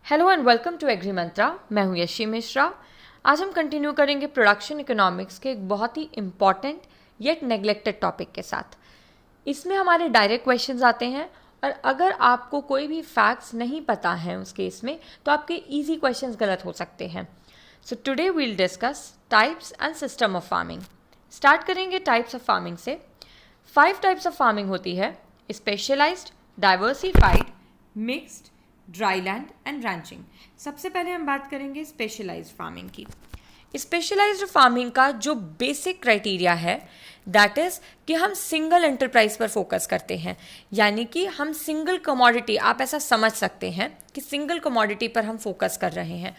Hello and welcome to Agri Mantra. मैं हूं यशी मिश्रा। आज हम कंटिन्यू करेंगे प्रोडक्शन इकोनॉमिक्स के एक बहुत ही इम्पॉर्टेंट येट नेग्लेक्टेड टॉपिक के साथ। इसमें हमारे डायरेक्ट क्वेश्चंस आते हैं और अगर आपको कोई भी फैक्ट्स नहीं पता है उस केस में तो आपके इजी क्वेश्चंस गलत हो सकते हैं। So today we'll discuss types and system of farming. Start करेंगे टाइप्स ऑफ फार्मिंग से। 5 टाइप्स ऑफ फार्मिंग होती है: specialised, diversified, mixed, dry land and ranching. सबसे पहले हम बात करेंगे स्पेशलाइज्ड फार्मिंग की। स्पेशलाइज्ड फार्मिंग का जो बेसिक क्राइटेरिया है दैट इज कि हम सिंगल एंटरप्राइज पर फोकस करते हैं, यानी कि हम सिंगल कमोडिटी, आप ऐसा समझ सकते हैं कि सिंगल कमोडिटी पर हम फोकस कर रहे हैं।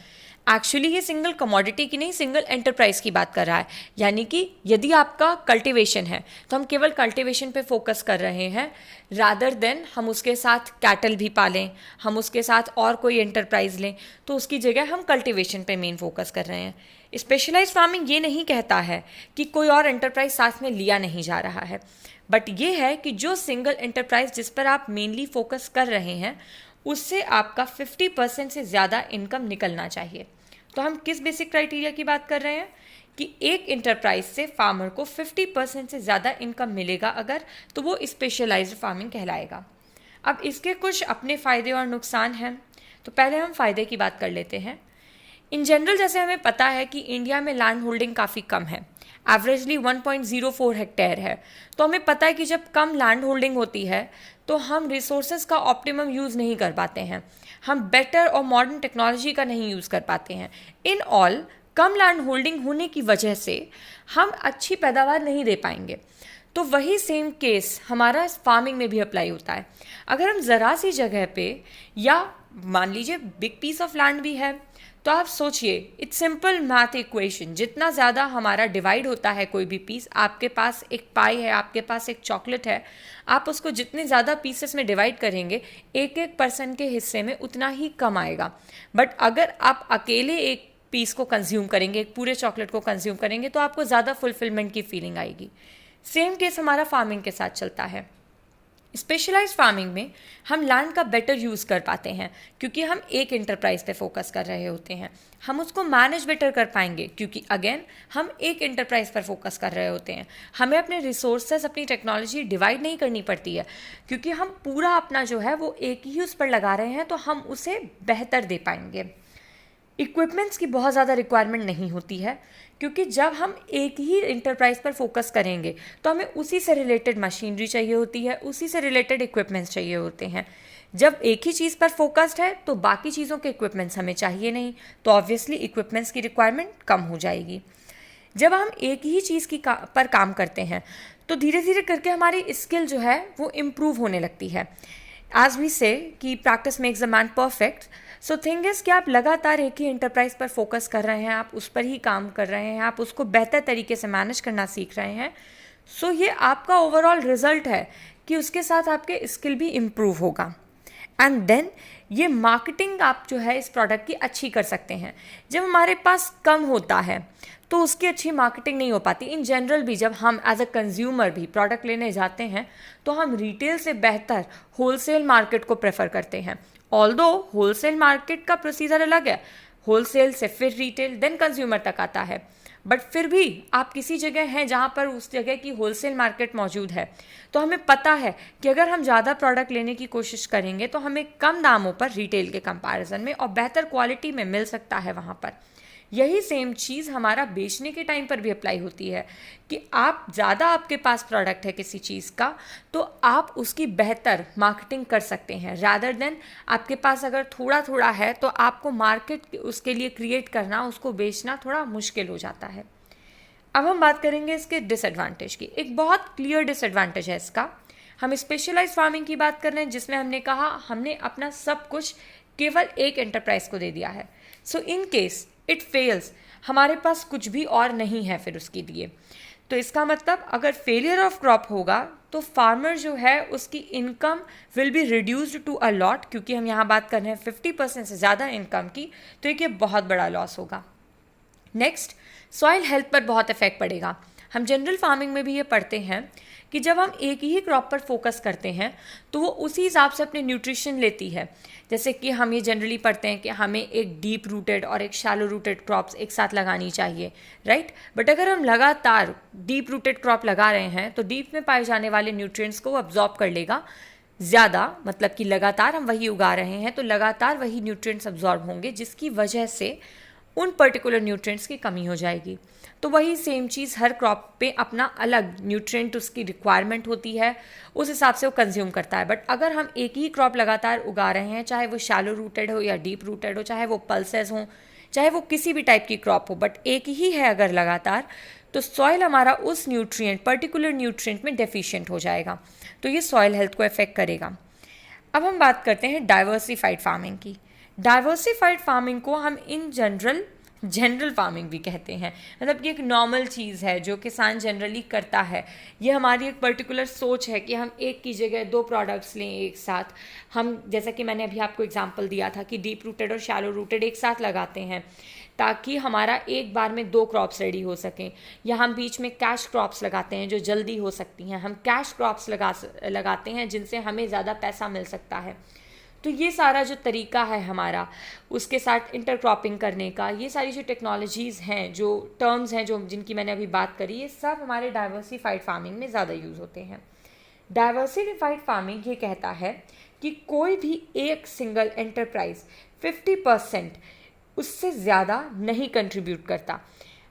एक्चुअली ये सिंगल कमोडिटी की नहीं, सिंगल एंटरप्राइज की बात कर रहा है। यानी कि यदि आपका कल्टीवेशन है तो हम केवल कल्टीवेशन पे फोकस कर रहे हैं, रादर देन हम उसके साथ कैटल भी पालें, हम उसके साथ और कोई एंटरप्राइज लें, तो उसकी जगह हम कल्टीवेशन पे मेन फोकस कर रहे हैं। स्पेशलाइज्ड फार्मिंग ये नहीं कहता है कि कोई और एंटरप्राइज साथ में लिया नहीं जा रहा है, बट ये है कि जो सिंगल एंटरप्राइज जिस पर आप मेनली फोकस कर रहे हैं उससे आपका 50% से ज़्यादा इनकम निकलना चाहिए। तो हम किस बेसिक क्राइटेरिया की बात कर रहे हैं कि एक एंटरप्राइज से फार्मर को 50% से ज़्यादा इनकम मिलेगा अगर, तो वो स्पेशलाइज्ड फार्मिंग कहलाएगा। अब इसके कुछ अपने फ़ायदे और नुकसान हैं, तो पहले हम फ़ायदे की बात कर लेते हैं। इन जनरल जैसे हमें पता है कि इंडिया में लैंड होल्डिंग काफ़ी कम है, एवरेजली 1.04 हेक्टेयर है। तो हमें पता है कि जब कम लैंड होल्डिंग होती है तो हम रिसोर्सेज का ऑप्टिमम यूज़ नहीं कर पाते हैं, हम बेटर और मॉडर्न टेक्नोलॉजी का नहीं यूज़ कर पाते हैं। In all come land holding होने की वजह से हम अच्छी पैदावार नहीं दे पाएंगे। तो वही सेम केस हमारा फार्मिंग में भी अप्लाई होता है। अगर हम ज़रा सी जगह पे, या मान लीजिए बिग पीस ऑफ लैंड भी है, तो आप सोचिए, इट्स सिंपल मैथ इक्वेशन, जितना ज़्यादा हमारा डिवाइड होता है कोई भी पीस, आपके पास एक पाई है, आपके पास एक चॉकलेट है, आप उसको जितने ज़्यादा पीसेस में डिवाइड करेंगे, एक एक पर्सन के हिस्से में उतना ही कम आएगा। बट अगर आप अकेले एक पीस को कंज्यूम करेंगे, एक पूरे चॉकलेट को कंज्यूम करेंगे, तो आपको ज़्यादा फुलफिलमेंट की फीलिंग आएगी। सेम केस हमारा फार्मिंग के साथ चलता है। स्पेशलाइज्ड फार्मिंग में हम लैंड का बेटर यूज़ कर पाते हैं क्योंकि हम एक एंटरप्राइज पे फोकस कर रहे होते हैं। हम उसको मैनेज बेटर कर पाएंगे क्योंकि अगेन हम एक एंटरप्राइज पर फोकस कर रहे होते हैं। हमें अपने रिसोर्सेज, अपनी टेक्नोलॉजी डिवाइड नहीं करनी पड़ती है क्योंकि हम पूरा अपना जो है वो एक ही उस पर लगा रहे हैं, तो हम उसे बेहतर दे पाएंगे। इक्विपमेंट्स की बहुत ज़्यादा रिक्वायरमेंट नहीं होती है क्योंकि जब हम एक ही इंटरप्राइज पर फोकस करेंगे तो हमें उसी से रिलेटेड मशीनरी चाहिए होती है, उसी से रिलेटेड इक्विपमेंट्स चाहिए होते हैं। जब एक ही चीज़ पर फोकस्ड है तो बाकी चीज़ों के इक्विपमेंट्स हमें चाहिए नहीं, तो ऑब्वियसली इक्विपमेंट्स की रिक्वायरमेंट कम हो जाएगी। जब हम एक ही चीज़ पर काम करते हैं तो धीरे धीरे करके हमारी स्किल जो है वो इम्प्रूव होने लगती है। एज वी से कि practice makes the man perfect. So thing is कि आप लगातार एक ही एंटरप्राइज पर फोकस कर रहे हैं, आप उस पर ही काम कर रहे हैं, आप उसको बेहतर तरीके से मैनेज करना सीख रहे हैं। सो ये आपका ओवरऑल रिजल्ट है कि उसके साथ आपके स्किल भी इम्प्रूव होगा। एंड देन ये मार्केटिंग आप जो है इस प्रोडक्ट की अच्छी कर सकते हैं। जब हमारे पास कम होता है तो उसकी अच्छी मार्केटिंग नहीं हो पाती। इन जनरल भी जब हम एज अ कंज्यूमर भी प्रोडक्ट लेने जाते हैं तो हम रिटेल से बेहतर होलसेल मार्केट को प्रेफर करते हैं। ऑल्दो होलसेल मार्केट का प्रोसीजर अलग है, होलसेल से फिर रिटेल देन कंज्यूमर तक आता है, बट फिर भी आप किसी जगह हैं जहाँ पर उस जगह की होलसेल मार्केट मौजूद है, तो हमें पता है कि अगर हम ज़्यादा प्रोडक्ट लेने की कोशिश करेंगे तो हमें कम दामों पर रिटेल के कंपैरिजन में और बेहतर क्वालिटी में मिल सकता है वहाँ पर। यही सेम चीज़ हमारा बेचने के टाइम पर भी अप्लाई होती है कि आप ज़्यादा आपके पास प्रोडक्ट है किसी चीज़ का तो आप उसकी बेहतर मार्केटिंग कर सकते हैं, रादर देन आपके पास अगर थोड़ा थोड़ा है तो आपको मार्केट उसके लिए क्रिएट करना, उसको बेचना थोड़ा मुश्किल हो जाता है। अब हम बात करेंगे इसके डिसएडवांटेज की। एक बहुत क्लियर डिसएडवांटेज है इसका। हम स्पेशलाइज्ड फार्मिंग की बात कर रहे हैं जिसमें हमने कहा हमने अपना सब कुछ केवल एक एंटरप्राइज को दे दिया है। सो इन केस इट फेल्स, हमारे पास कुछ भी और नहीं है फिर उसके लिए। तो इसका मतलब अगर फेलियर ऑफ क्रॉप होगा तो फार्मर जो है उसकी income will be reduced to a lot, क्योंकि हम यहाँ बात कर रहे हैं 50% से ज़्यादा इनकम की, तो एक ये बहुत बड़ा लॉस होगा। नेक्स्ट, सॉइल हेल्थ पर बहुत इफेक्ट पड़ेगा। हम जनरल फार्मिंग में भी ये पढ़ते हैं कि जब हम एक ही क्रॉप पर फोकस करते हैं तो वो उसी हिसाब से अपने न्यूट्रिशन लेती है। जैसे कि हम ये जनरली पढ़ते हैं कि हमें एक डीप रूटेड और एक शैलो रूटेड क्रॉप्स एक साथ लगानी चाहिए, राइट। बट अगर हम लगातार डीप रूटेड क्रॉप लगा रहे हैं तो डीप में पाए जाने वाले न्यूट्रिएंट्स को अब्जॉर्ब कर लेगा ज़्यादा, मतलब कि लगातार हम वही उगा रहे हैं तो लगातार वही न्यूट्रिएंट्स अब्जॉर्ब होंगे, जिसकी वजह से उन पर्टिकुलर न्यूट्रिएंट्स की कमी हो जाएगी। तो वही सेम चीज़ हर क्रॉप पे अपना अलग न्यूट्रिएंट उसकी रिक्वायरमेंट होती है, उस हिसाब से वो कंज्यूम करता है। बट अगर हम एक ही क्रॉप लगातार उगा रहे हैं, चाहे वो शैलो रूटेड हो या डीप रूटेड हो, चाहे वो पल्सेस हों, चाहे वो किसी भी टाइप की क्रॉप हो, बट एक ही है अगर लगातार, तो सॉइल हमारा उस न्यूट्रिएंट पर्टिकुलर न्यूट्रिएंट में डेफिशिएंट हो जाएगा, तो ये सॉइल हेल्थ को अफेक्ट करेगा। अब हम बात करते हैं डाइवर्सिफाइड फार्मिंग की। डाइवर्सिफाइड फार्मिंग को हम इन जनरल फार्मिंग भी कहते हैं, मतलब कि एक नॉर्मल चीज़ है जो किसान जनरली करता है। ये हमारी एक पर्टिकुलर सोच है कि हम एक की जगह 2 प्रोडक्ट्स लें एक साथ। हम जैसा कि मैंने अभी आपको एग्जांपल दिया था कि डीप रूटेड और शैलो रूटेड एक साथ लगाते हैं ताकि हमारा एक बार में 2 क्रॉप्स रेडी हो सकें, या हम बीच में कैश क्रॉप्स लगाते हैं जो जल्दी हो सकती हैं। हम कैश क्रॉप्स लगाते हैं जिनसे हमें ज़्यादा पैसा मिल सकता है। तो ये सारा जो तरीका है हमारा, उसके साथ इंटरक्रॉपिंग करने का, ये सारी जो टेक्नोलॉजीज़ हैं, जो टर्म्स हैं, जो जिनकी मैंने अभी बात करी, ये सब हमारे डाइवर्सिफाइड फार्मिंग में ज़्यादा यूज़ होते हैं। डाइवर्सिफाइड फार्मिंग ये कहता है कि कोई भी एक सिंगल एंटरप्राइज 50% उससे ज़्यादा नहीं कंट्रीब्यूट करता।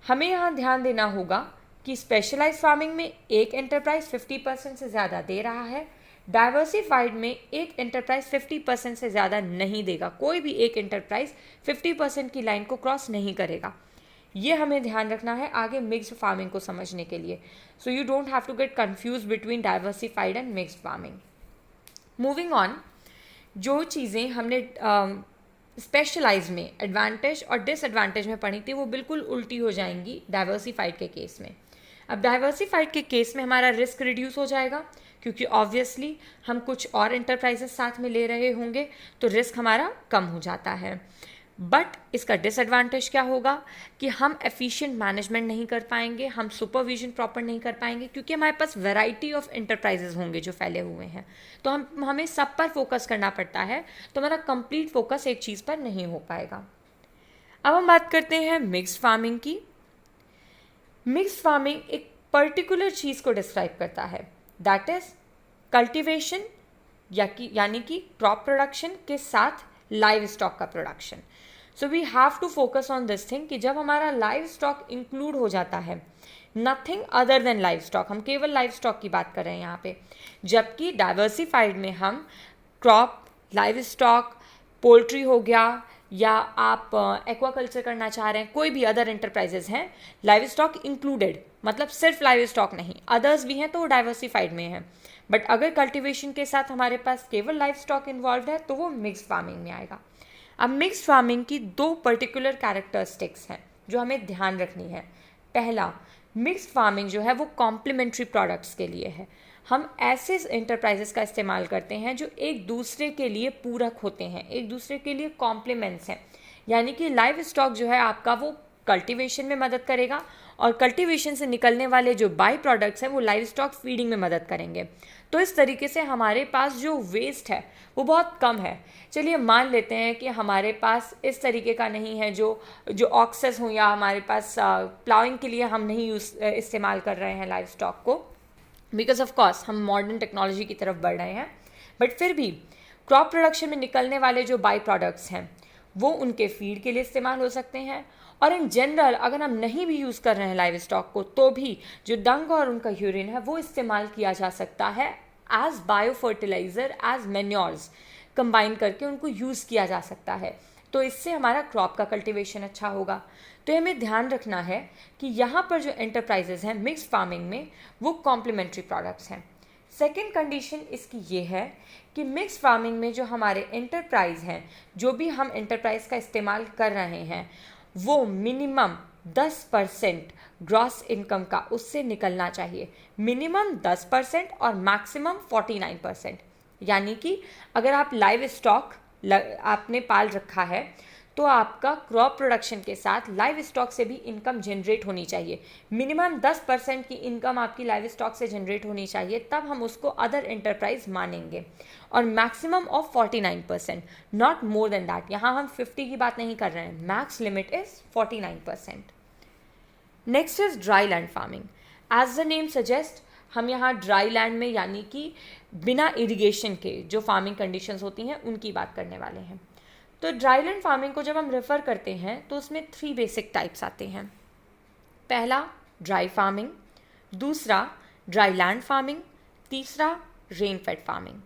हमें यहाँ ध्यान देना होगा कि स्पेशलाइज्ड फार्मिंग में एक एंटरप्राइज 50% से ज़्यादा दे रहा है, डाइवर्सिफाइड में एक एंटरप्राइज 50% से ज़्यादा नहीं देगा। कोई भी एक एंटरप्राइज 50% की लाइन को क्रॉस नहीं करेगा। ये हमें ध्यान रखना है आगे मिक्स्ड फार्मिंग को समझने के लिए। So you don't have to get confuse between diversified and mixed farming. Moving on, जो चीज़ें हमने स्पेशलाइज में एडवांटेज और डिसएडवांटेज में पढ़ी थी वो बिल्कुल उल्टी हो जाएंगी डाइवर्सिफाइड के केस में। अब डाइवर्सिफाइड के केस में हमारा रिस्क रिड्यूस हो जाएगा, क्योंकि ऑब्वियसली हम कुछ और एंटरप्राइजेस साथ में ले रहे होंगे तो रिस्क हमारा कम हो जाता है। बट इसका डिसएडवांटेज क्या होगा कि हम एफिशिएंट मैनेजमेंट नहीं कर पाएंगे, हम सुपरविजन प्रॉपर नहीं कर पाएंगे, क्योंकि हमारे पास वैरायटी ऑफ एंटरप्राइजेस होंगे जो फैले हुए हैं, तो हमें सब पर फोकस करना पड़ता है, तो हमारा कंप्लीट फोकस एक चीज़ पर नहीं हो पाएगा। अब हम बात करते हैं मिक्स्ड फार्मिंग की। मिक्स्ड फार्मिंग एक पर्टिकुलर चीज़ को डिस्क्राइब करता है, दैट इज कल्टीवेशन यानी कि क्रॉप प्रोडक्शन के साथ लाइव स्टॉक का production. So we have to focus on this thing कि जब हमारा लाइव स्टॉक इंक्लूड हो जाता है, nothing other than livestock, हम केवल लाइव स्टॉक की बात कर रहे हैं यहाँ पे, जबकि डाइवर्सिफाइड में हम क्रॉप, लाइव स्टॉक, पोल्ट्री हो गया, या आप एक्वाकल्चर करना चाह रहे हैं, कोई भी अदर एंटरप्राइजेज हैं, लाइव स्टॉक इंक्लूडेड, मतलब सिर्फ लाइव स्टॉक नहीं, अदर्स भी हैं तो वो डाइवर्सिफाइड में है। बट अगर कल्टीवेशन के साथ हमारे पास केवल लाइव स्टॉक इन्वॉल्व है तो वो मिक्स्ड फार्मिंग में आएगा। अब मिक्स्ड फार्मिंग की 2 पर्टिकुलर कैरेक्टरिस्टिक्स हैं जो हमें ध्यान रखनी है। पहला, मिक्स्ड फार्मिंग जो है वो कॉम्प्लीमेंट्री प्रोडक्ट्स के लिए है। हम ऐसे एंटरप्राइजेस का इस्तेमाल करते हैं जो एक दूसरे के लिए पूरक होते हैं, एक दूसरे के लिए कॉम्प्लीमेंट्स हैं, यानी कि लाइव स्टॉक जो है आपका वो कल्टीवेशन में मदद करेगा और कल्टीवेशन से निकलने वाले जो बाई प्रोडक्ट्स हैं वो लाइव स्टॉक फीडिंग में मदद करेंगे। तो इस तरीके से हमारे पास जो वेस्ट है वो बहुत कम है। चलिए मान लेते हैं कि हमारे पास इस तरीके का नहीं है जो ऑक्सेस हो, या हमारे पास प्लाउइंग के लिए हम नहीं इस्तेमाल कर रहे हैं लाइव स्टॉक को, बिकॉज ऑफ कोर्स हम मॉडर्न टेक्नोलॉजी की तरफ बढ़ रहे हैं। बट फिर भी क्रॉप प्रोडक्शन में निकलने वाले जो बाई प्रोडक्ट्स हैं वो उनके फीड के लिए इस्तेमाल हो सकते हैं। और इन जनरल अगर हम नहीं भी यूज़ कर रहे हैं लाइव स्टॉक को, तो भी जो डंग और उनका यूरिन है वो इस्तेमाल किया जा सकता है as bio fertiliser, as manures, combine करके उनको यूज़ किया जा सकता है। तो इससे हमारा क्रॉप का कल्टीवेशन अच्छा होगा। तो हमें ध्यान रखना है कि यहाँ पर जो एंटरप्राइजेज हैं मिक्स्ड फार्मिंग में वो कॉम्प्लीमेंट्री प्रोडक्ट्स हैं। सेकेंड कंडीशन इसकी ये है कि मिक्स्ड फार्मिंग में जो हमारे एंटरप्राइज हैं, जो भी हम एंटरप्राइज का इस्तेमाल कर रहे हैं, वो मिनिमम 10% ग्रॉस इनकम का उससे निकलना चाहिए, मिनिमम 10% और मैक्सिमम 49%। यानी कि अगर आप लाइव स्टॉक आपने पाल रखा है तो आपका क्रॉप प्रोडक्शन के साथ लाइव स्टॉक से भी इनकम जनरेट होनी चाहिए। मिनिमम 10% की इनकम आपकी लाइव स्टॉक से जनरेट होनी चाहिए, तब हम उसको अदर एंटरप्राइज मानेंगे। और maximum of 49%, not more than that. यहाँ हम 50 की बात नहीं कर रहे हैं, max limit is 49%। Next is dry land farming. As the name suggest, हम यहाँ ड्राई लैंड में यानी कि बिना इरिगेशन के जो फार्मिंग कंडीशंस होती हैं उनकी बात करने वाले हैं। तो ड्राई लैंड फार्मिंग को जब हम रेफ़र करते हैं तो उसमें 3 बेसिक टाइप्स आते हैं। पहला ड्राई फार्मिंग, दूसरा ड्राई लैंड फार्मिंग, तीसरा रेन फेड फार्मिंग।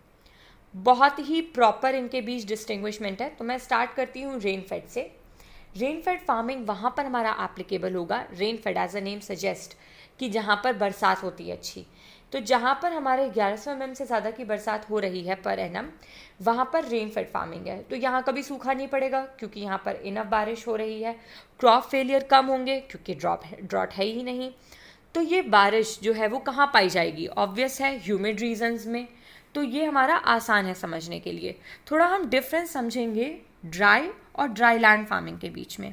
बहुत ही प्रॉपर इनके बीच डिस्टिंग्विशमेंट है। तो मैं स्टार्ट करती हूँ रेन फेड से। रेन फेड फार्मिंग वहाँ पर हमारा एप्लीकेबल होगा, rain fed as a name suggest, कि जहाँ पर बरसात होती है अच्छी। तो जहाँ पर हमारे 1100 mm से ज़्यादा की बरसात हो रही है पर एनम, वहाँ पर रेन फेड फार्मिंग है। तो यहाँ कभी सूखा नहीं पड़ेगा क्योंकि यहाँ पर इनफ बारिश हो रही है। क्रॉप फेलियर कम होंगे क्योंकि ड्रॉट है ही नहीं। तो ये बारिश जो है वो कहाँ पाई जाएगी? ऑब्वियस है, ह्यूमिड रीजन्स में। तो ये हमारा आसान है समझने के लिए। थोड़ा हम डिफरेंस समझेंगे ड्राई और ड्राई लैंड फार्मिंग के बीच में।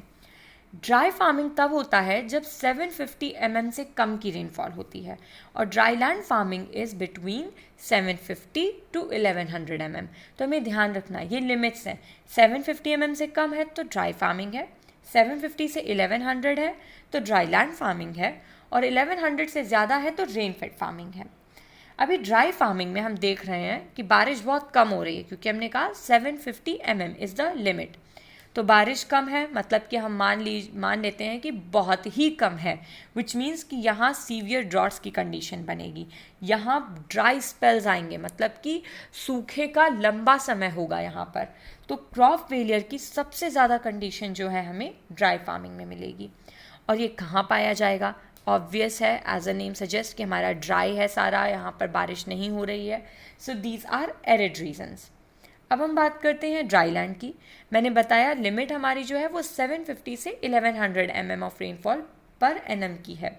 ड्राई फार्मिंग तब होता है जब 750 mm से कम की रेनफॉल होती है, और dry land farming is between 750 to 1100 mm। तो हमें ध्यान रखना ये लिमिट्स हैं। 750 mm से कम है तो ड्राई फार्मिंग है, 750 से 1100 है तो ड्राई लैंड फार्मिंग है, और 1100 से ज़्यादा है तो रेन फेड फार्मिंग है। अभी ड्राई फार्मिंग में हम देख रहे हैं कि बारिश बहुत कम हो रही है क्योंकि हमने कहा 750 mm इज़ द लिमिट। तो बारिश कम है मतलब कि हम मान लेते हैं कि बहुत ही कम है, विच मीन्स कि यहाँ सीवियर ड्रॉट्स की कंडीशन बनेगी। यहाँ ड्राई स्पेल्स आएंगे मतलब कि सूखे का लंबा समय होगा यहाँ पर। तो क्रॉप फेलियर की सबसे ज़्यादा कंडीशन जो है हमें ड्राई फार्मिंग में मिलेगी। और ये कहाँ पाया जाएगा? ऑब्वियस है, एज अ नेम सजेस्ट कि हमारा ड्राई है सारा, यहाँ पर बारिश नहीं हो रही है। So these are arid regions. अब हम बात करते हैं ड्राई लैंड की। मैंने बताया लिमिट हमारी जो है वो 750 से 1100 mm of rainfall per annum की है।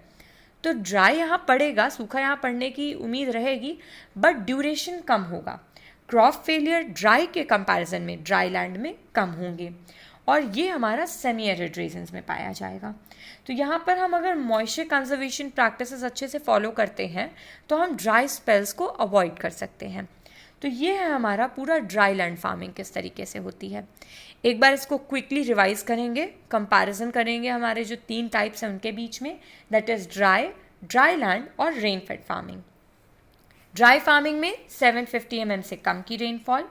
तो ड्राई यहाँ पड़ेगा, सूखा यहाँ पड़ने की उम्मीद रहेगी, बट ड्यूरेशन कम होगा। क्रॉप फेलियर ड्राई के कंपैरिजन में ड्राई लैंड में कम होंगे, और ये हमारा सेमी एरिड रीजन्स में पाया जाएगा। तो यहाँ पर हम अगर मॉइस्चर कंजर्वेशन प्रैक्टिसेस अच्छे से फॉलो करते हैं तो हम ड्राई स्पेल्स को अवॉइड कर सकते हैं। तो ये है हमारा पूरा ड्राई लैंड फार्मिंग किस तरीके से होती है। एक बार इसको क्विकली रिवाइज करेंगे, कंपैरिजन करेंगे हमारे जो 3 टाइप्स हैं उनके बीच में, दैट इज़ ड्राई लैंड और rain fed farming. Dry farming में 750 mm से कम की रेनफॉल,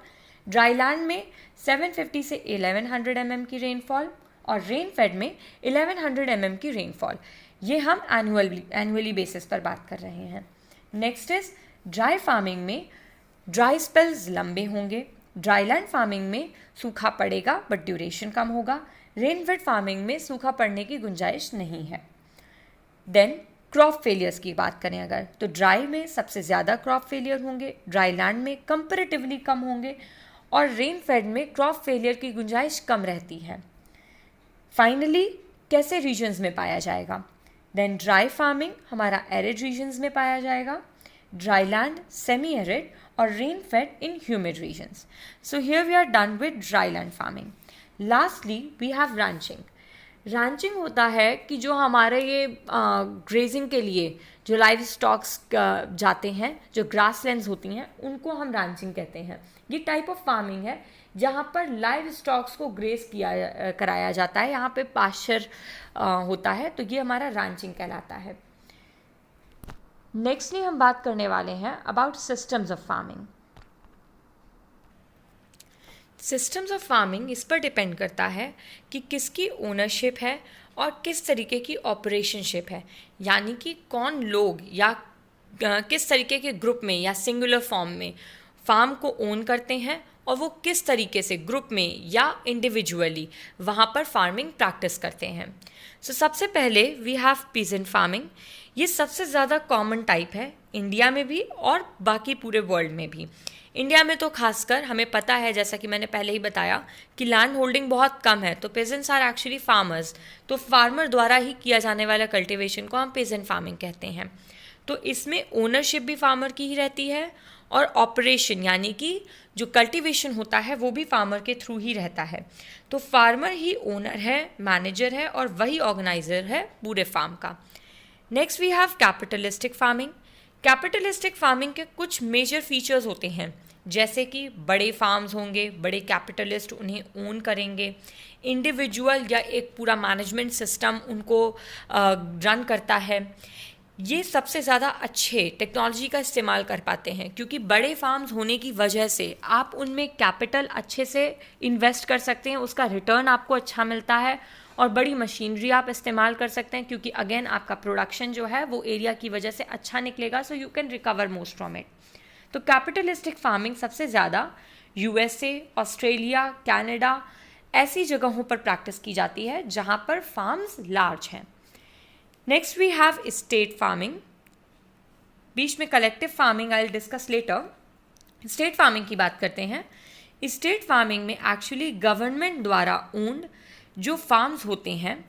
ड्राई लैंड में 750 से 1100 mm की रेनफॉल, और रेन फेड में 1100 mm की रेनफॉल। ये हम एनुअली बेसिस पर बात कर रहे हैं। नेक्स्ट इज ड्राई फार्मिंग में ड्राई स्पेल्स लंबे होंगे, ड्राई लैंड फार्मिंग में सूखा पड़ेगा बट ड्यूरेशन कम होगा, रेन फेड फार्मिंग में सूखा पड़ने की गुंजाइश नहीं है। देन क्रॉप फेलियर्स की बात करें अगर, तो ड्राई में सबसे ज़्यादा क्रॉप फेलियर होंगे, ड्राई लैंड में कंपैरेटिवली कम होंगे, और रेन फेड में क्रॉप फेलियर की गुंजाइश कम रहती है। फाइनली कैसे रीजन्स में पाया जाएगा? देन ड्राई फार्मिंग हमारा एरिड रीजन्स में पाया जाएगा, ड्राई लैंड सेमी एरिड, और rain fed in humid regions. So here we are done with dry land farming. Lastly we have ranching. Ranching होता है कि जो हमारे ये ग्रेजिंग के लिए जो लाइव स्टॉक्स जाते हैं, जो ग्रास लैंड्स होती हैं, उनको हम रैंचिंग कहते हैं। ये टाइप ऑफ फार्मिंग है जहाँ पर लाइव स्टॉक्स को ग्रेस कराया जाता है, यहाँ पे पास्चर होता है, तो ये हमारा रैंचिंग कहलाता है। नेक्स्टली हम बात करने वाले हैं about systems of farming. Systems of farming इस पर डिपेंड करता है कि किसकी ओनरशिप है और किस तरीके की ऑपरेशनशिप है, यानी कि कौन लोग या किस तरीके के ग्रुप में या सिंगुलर फॉर्म में फार्म को ओन करते हैं, और वो किस तरीके से ग्रुप में या इंडिविजुअली वहाँ पर फार्मिंग प्रैक्टिस करते हैं। सो सबसे पहले वी हैव पीजेंट फार्मिंग। ये सबसे ज़्यादा कॉमन टाइप है इंडिया में भी और बाकी पूरे वर्ल्ड में भी। इंडिया में तो खासकर हमें पता है, जैसा कि मैंने पहले ही बताया, कि लैंड होल्डिंग बहुत कम है, तो पेजेंट्स आर एक्चुअली फार्मर्स। तो फार्मर द्वारा ही किया जाने वाला कल्टिवेशन को हम पेजेंट फार्मिंग कहते हैं। तो इसमें ओनरशिप भी फार्मर की ही रहती है और ऑपरेशन यानी कि जो कल्टीवेशन होता है वो भी फार्मर के थ्रू ही रहता है। तो फार्मर ही ओनर है, मैनेजर है और वही ऑर्गेनाइजर है पूरे फार्म का। Next we have capitalistic farming. Capitalistic farming के कुछ मेजर फीचर्स होते हैं, जैसे कि बड़े फार्म्स होंगे, बड़े कैपिटलिस्ट उन्हें ओन करेंगे, इंडिविजुअल या एक पूरा मैनेजमेंट सिस्टम उनको रन करता है। ये सबसे ज़्यादा अच्छे टेक्नोलॉजी का इस्तेमाल कर पाते हैं, क्योंकि बड़े फार्म्स होने की वजह से आप उनमें कैपिटल अच्छे से इन्वेस्ट कर सकते हैं, उसका रिटर्न आपको अच्छा मिलता है और बड़ी मशीनरी आप इस्तेमाल कर सकते हैं, क्योंकि अगेन आपका प्रोडक्शन जो है वो एरिया की वजह से अच्छा निकलेगा, so you can recover most from it. तो कैपिटलिस्टिक फार्मिंग सबसे ज़्यादा यूएसए, ऑस्ट्रेलिया, कनाडा ऐसी जगहों पर प्रैक्टिस की जाती है जहाँ पर फार्म्स लार्ज हैं। Next we have state farming. बीच में collective farming I will discuss later. State farming की बात करते हैं। स्टेट फार्मिंग में एक्चुअली गवर्नमेंट द्वारा ओन्ड जो फार्म्स होते हैं,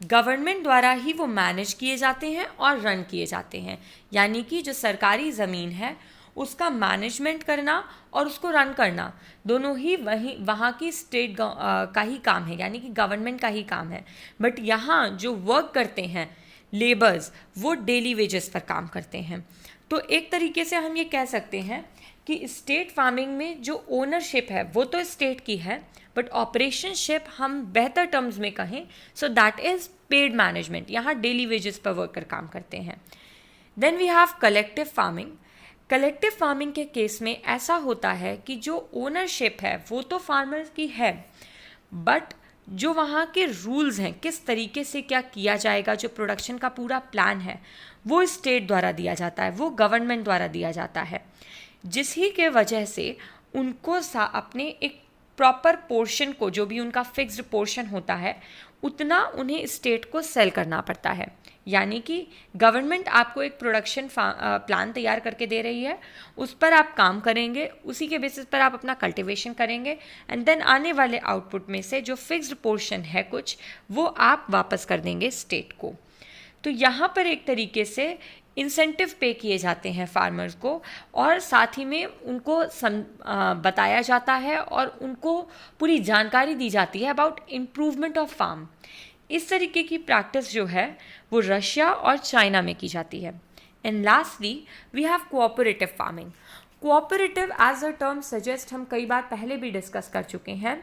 गवर्नमेंट द्वारा ही वो मैनेज किए जाते हैं और रन किए जाते हैं, यानी कि जो सरकारी ज़मीन है उसका मैनेजमेंट करना और उसको रन करना दोनों ही वहाँ की स्टेट का ही काम है, यानी कि गवर्नमेंट का ही काम है। बट यहाँ जो वर्क करते हैं लेबर्स, वो डेली वेजेस पर काम करते हैं। तो एक तरीके से हम ये कह सकते हैं कि स्टेट फार्मिंग में जो ओनरशिप है वो तो स्टेट की है, बट ऑपरेशनशिप हम बेहतर टर्म्स में कहें so that is paid management, यहाँ डेली वेजेस पर वर्कर काम करते हैं। Then we have collective farming. Collective farming के केस में ऐसा होता है कि जो ओनरशिप है वो तो फार्मर्स की है, बट जो वहाँ के रूल्स हैं, किस तरीके से क्या किया जाएगा, जो प्रोडक्शन का पूरा प्लान है वो स्टेट द्वारा दिया जाता है, वो गवर्नमेंट द्वारा दिया जाता है, जिस ही के वजह से उनको अपने एक प्रॉपर पोर्शन को, जो भी उनका फिक्स्ड पोर्शन होता है, उतना उन्हें स्टेट को सेल करना पड़ता है। यानी कि गवर्नमेंट आपको एक प्रोडक्शन प्लान तैयार करके दे रही है, उस पर आप काम करेंगे, उसी के बेसिस पर आप अपना कल्टीवेशन करेंगे एंड देन आने वाले आउटपुट में से जो फिक्स्ड पोर्शन है कुछ, वो आप वापस कर देंगे स्टेट को। तो यहाँ पर एक तरीके से इंसेंटिव पे किए जाते हैं फार्मर्स को, और साथ ही में उनको बताया जाता है और उनको पूरी जानकारी दी जाती है अबाउट इम्प्रूवमेंट ऑफ फार्म। इस तरीके की प्रैक्टिस जो है वो रशिया और चाइना में की जाती है। And lastly we have cooperative farming. Cooperative as a term suggest हम कई बार पहले भी डिस्कस कर चुके हैं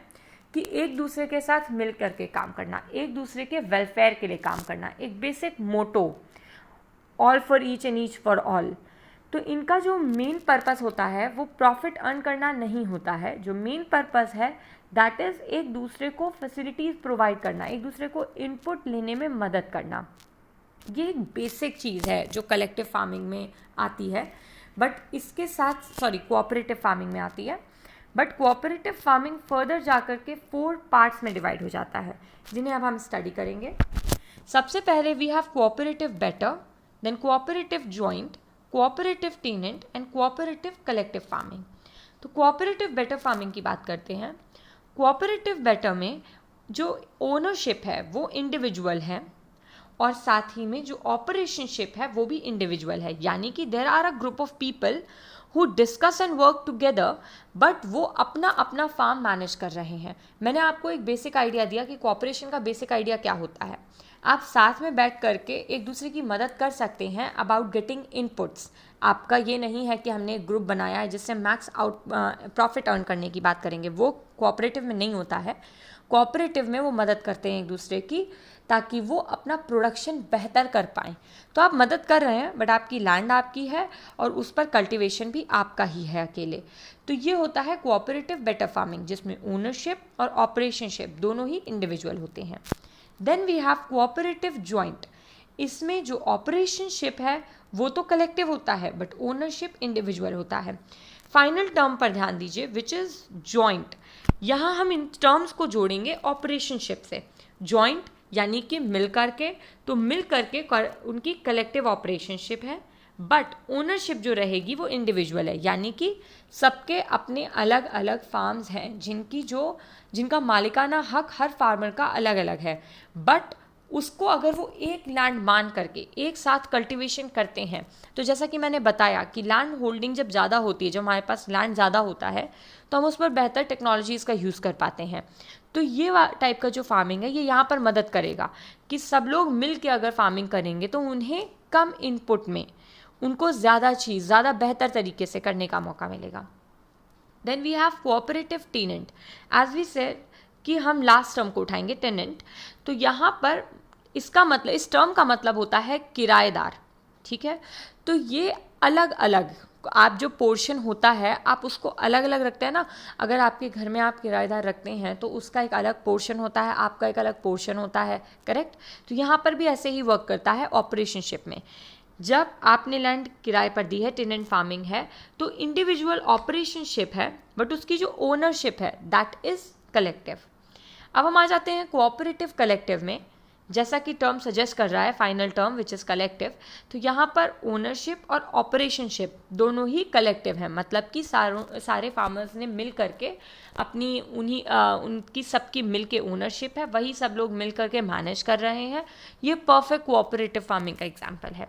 कि एक दूसरे के साथ मिल करके काम करना, एक दूसरे के वेलफेयर के लिए काम करना, एक basic motto all for each and each for all. तो इनका जो मेन पर्पस होता है वो प्रॉफिट अर्न करना नहीं होता है। जो मेन पर्पस है दैट इज़ एक दूसरे को फैसिलिटीज़ प्रोवाइड करना, एक दूसरे को इनपुट लेने में मदद करना। ये एक बेसिक चीज़ है जो कलेक्टिव फार्मिंग में आती है, बट इसके साथ कोऑपरेटिव फार्मिंग में आती है। बट कोऑपरेटिव फार्मिंग फर्दर जाकर के 4 पार्ट्स में डिवाइड हो जाता है, जिन्हें अब हम स्टडी करेंगे। सबसे पहले we have cooperative better, then cooperative joint, cooperative tenant and cooperative collective farming. तो कोऑपरेटिव बेटर फार्मिंग की बात करते हैं। कोऑपरेटिव बेटर में जो ओनरशिप है वो इंडिविजुअल है और साथ ही में जो ऑपरेशनशिप है वो भी इंडिविजुअल है, यानी कि there are a group of people who discuss and work together, but वो अपना अपना फार्म मैनेज कर रहे हैं। मैंने आपको एक बेसिक आइडिया दिया कि कोऑपरेशन का बेसिक आइडिया क्या होता है। आप साथ में बैठ करके एक दूसरे की मदद कर सकते हैं अबाउट गेटिंग इनपुट्स। आपका ये नहीं है कि हमने एक ग्रुप बनाया है जिससे मैक्स आउट प्रॉफिट अर्न करने की बात करेंगे, वो कोऑपरेटिव में नहीं होता है। कोऑपरेटिव में वो मदद करते हैं एक दूसरे की ताकि वो अपना प्रोडक्शन बेहतर कर पाएँ। तो आप मदद कर रहे हैं, बट आपकी लैंड आपकी है और उस पर कल्टीवेशन भी आपका ही है अकेले। तो ये होता है कोऑपरेटिव बेटर फार्मिंग, जिसमें ओनरशिप और ऑपरेशनशिप दोनों ही इंडिविजुअल होते हैं। Then we have cooperative joint. इसमें जो ऑपरेशनशिप है वो तो कलेक्टिव होता है, बट ओनरशिप इंडिविजुअल होता है। फाइनल टर्म पर ध्यान दीजिए विच इज़ जॉइंट। यहाँ हम इन टर्म्स को जोड़ेंगे ऑपरेशनशिप से। जॉइंट यानी कि मिल करके, तो मिल करके उनकी कलेक्टिव ऑपरेशनशिप है, बट ओनरशिप जो रहेगी वो इंडिविजुअल है, यानी कि सबके अपने अलग अलग फार्म्स हैं जिनका मालिकाना हक हर फार्मर का अलग अलग है, बट उसको अगर वो एक लैंड मान करके एक साथ कल्टीवेशन करते हैं, तो जैसा कि मैंने बताया कि लैंड होल्डिंग जब ज़्यादा होती है, जब हमारे पास लैंड ज़्यादा होता है तो हम उस पर बेहतर टेक्नोलॉजीज़ का यूज़ कर पाते हैं। तो ये टाइप का जो फार्मिंग है ये यहाँ पर मदद करेगा कि सब लोग मिल के अगर फार्मिंग करेंगे तो उन्हें कम इनपुट में उनको ज़्यादा चीज़ ज़्यादा बेहतर तरीके से करने का मौका मिलेगा। Then we have cooperative tenant. As we said कि हम लास्ट टर्म को उठाएंगे टेनेंट, तो यहाँ पर इसका मतलब, इस टर्म का मतलब होता है किराएदार, ठीक है। तो ये अलग अलग आप जो पोर्शन होता है आप उसको अलग अलग रखते हैं ना। अगर आपके घर में आप किराएदार रखते हैं तो उसका एक अलग पोर्शन होता है, आपका एक अलग पोर्शन होता है, करेक्ट। तो यहाँ पर भी ऐसे ही वर्क करता है ऑपरेशनशिप में। जब आपने लैंड किराए पर दी है, टेनेंट फार्मिंग है, तो इंडिविजुअल ऑपरेशनशिप है बट उसकी जो ओनरशिप है दैट इज कलेक्टिव। अब हम आ जाते हैं कोऑपरेटिव कलेक्टिव में। जैसा कि टर्म सजेस्ट कर रहा है, final term which is collective, तो यहाँ पर ओनरशिप और ऑपरेशनशिप दोनों ही कलेक्टिव हैं। मतलब कि सारे फार्मर्स ने मिल करके अपनी उनकी सबकी मिल के ओनरशिप है, वही सब लोग मिल करके मैनेज कर रहे हैं। ये परफेक्ट कोऑपरेटिव फार्मिंग का एग्जाम्पल है।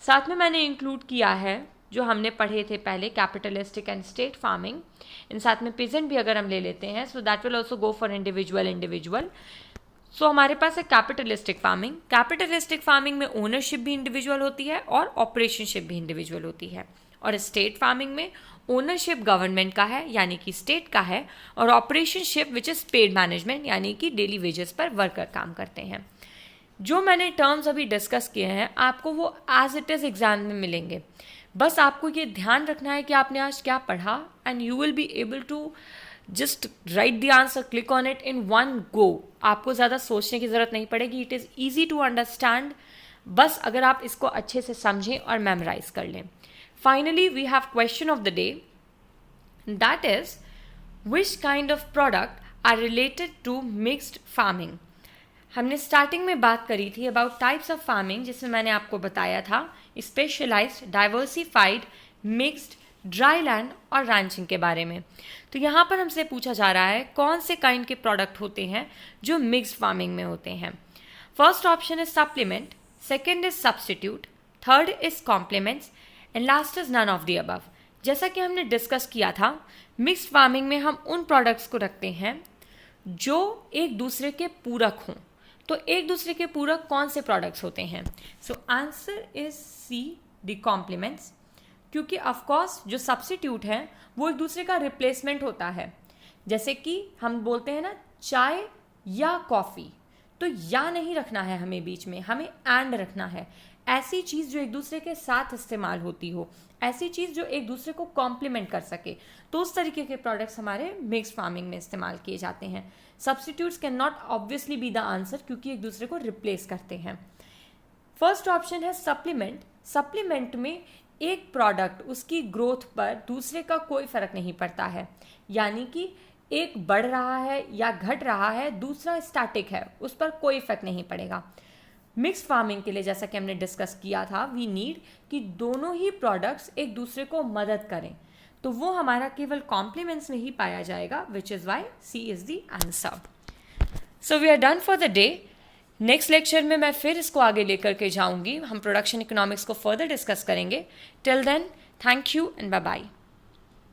साथ में मैंने इंक्लूड किया है जो हमने पढ़े थे पहले, कैपिटलिस्टिक एंड स्टेट फार्मिंग। इन साथ में पेजेंट भी अगर हम ले लेते हैं, so that will also go for individual. So हमारे पास है कैपिटलिस्टिक फार्मिंग। कैपिटलिस्टिक फार्मिंग में ओनरशिप भी इंडिविजुअल होती है और ऑपरेशनशिप भी इंडिविजुअल होती है। और स्टेट फार्मिंग में ओनरशिप गवर्नमेंट का है यानी कि स्टेट का है, और operationship which is paid management यानी कि डेली वेजेस पर वर्कर काम करते हैं। जो मैंने टर्म्स अभी डिस्कस किए हैं आपको वो एज इट इज़ एग्जाम में मिलेंगे। बस आपको ये ध्यान रखना है कि आपने आज क्या पढ़ा, and you will be able to just write the answer, click on it in one go. आपको ज़्यादा सोचने की ज़रूरत नहीं पड़ेगी, it is easy to understand. बस अगर आप इसको अच्छे से समझें और मेमोराइज कर लें। Finally we have question of the day, that is which kind of product are related to mixed farming. हमने स्टार्टिंग में बात करी थी अबाउट टाइप्स ऑफ फार्मिंग, जिसमें मैंने आपको बताया था specialised, diversified, mixed, dry land और रैंचिंग के बारे में। तो यहाँ पर हमसे पूछा जा रहा है कौन से काइंड के प्रोडक्ट होते हैं जो मिक्स्ड फार्मिंग में होते हैं। First option is supplement, second is substitute, third is complements and last is none of the above. जैसा कि हमने डिस्कस किया था, मिक्स्ड फार्मिंग में हम उन प्रोडक्ट्स को रखते हैं जो एक दूसरे के पूरक हों। तो एक दूसरे के पूरक कौन से प्रोडक्ट्स होते हैं? So answer is C, the complements, क्योंकि ऑफकोर्स जो सब्स्टिट्यूट है वो एक दूसरे का रिप्लेसमेंट होता है। जैसे कि हम बोलते हैं ना चाय या कॉफ़ी, तो या नहीं रखना है हमें बीच में, हमें एंड रखना है। ऐसी चीज़ जो एक दूसरे के साथ इस्तेमाल होती हो, ऐसी चीज़ जो एक दूसरे को कॉम्प्लीमेंट कर सके, तो उस तरीके के प्रोडक्ट्स हमारे मिक्स्ड फार्मिंग में इस्तेमाल किए जाते हैं। Substitutes can not obviously be the answer, क्योंकि एक दूसरे को रिप्लेस करते हैं। फर्स्ट ऑप्शन है सप्लीमेंट। सप्लीमेंट में एक प्रोडक्ट उसकी ग्रोथ पर दूसरे का कोई फर्क नहीं पड़ता है, यानी कि एक बढ़ रहा है या घट रहा है, दूसरा स्टैटिक है, उस पर कोई इफेक्ट नहीं पड़ेगा। मिक्स फार्मिंग के लिए जैसा कि हमने डिस्कस किया था, वी नीड कि दोनों ही प्रोडक्ट्स एक दूसरे को मदद करें, तो वो हमारा केवल कॉम्प्लीमेंट्स में ही पाया जाएगा, which is why C is the answer. So we are done for the day. Next lecture में मैं फिर इसको आगे लेकर के जाऊंगी, हम प्रोडक्शन इकोनॉमिक्स को फर्दर डिस्कस करेंगे। Till then, thank you and bye bye.